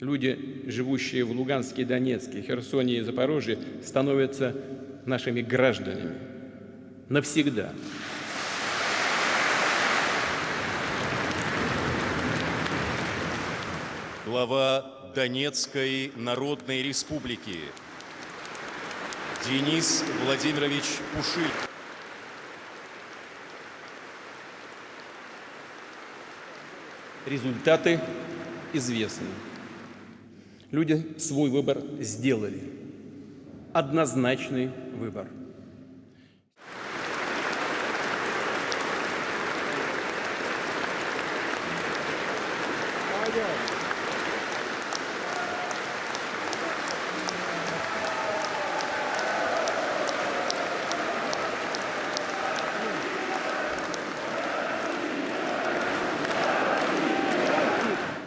Люди, живущие в Луганске, Донецке, Херсоне и Запорожье, становятся нашими гражданами навсегда. Глава Донецкой Народной Республики Денис Владимирович Пушилин. Результаты известны. Люди свой выбор сделали. Однозначный выбор.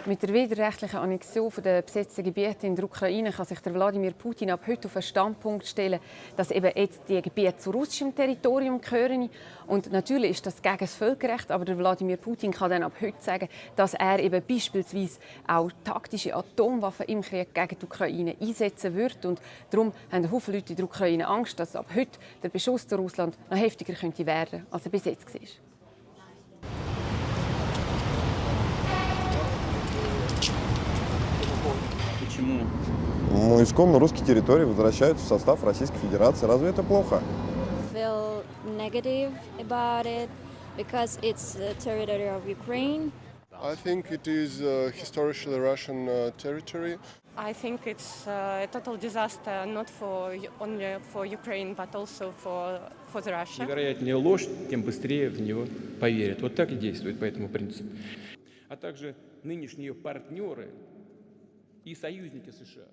Mit der widerrechtlichen Annexion der besetzten Gebiete in der Ukraine kann sich der Wladimir Putin ab heute auf einen Standpunkt stellen, dass eben jetzt die Gebiete zu russischem Territorium gehören. Und natürlich ist das gegen das Völkerrecht, aber der Wladimir Putin kann dann ab heute sagen, dass er eben beispielsweise auch taktische Atomwaffen im Krieg gegen die Ukraine einsetzen wird. Und darum haben viele Leute in der Ukraine Angst, dass ab heute der Beschuss durch Russland noch heftiger könnte werden, als er bis jetzt war. Почему? Ну, исконно русские территории возвращаются в состав Российской Федерации. Разве это плохо? Feel negative about it because it's the territory of Ukraine. I think it is historically Russian territory. I think it's a total disaster, not only for Ukraine, but also for the Russia. Чем вероятнее ложь, тем быстрее в него поверят. Вот так и действует по этому принципу. А также нынешние партнеры и союзники США.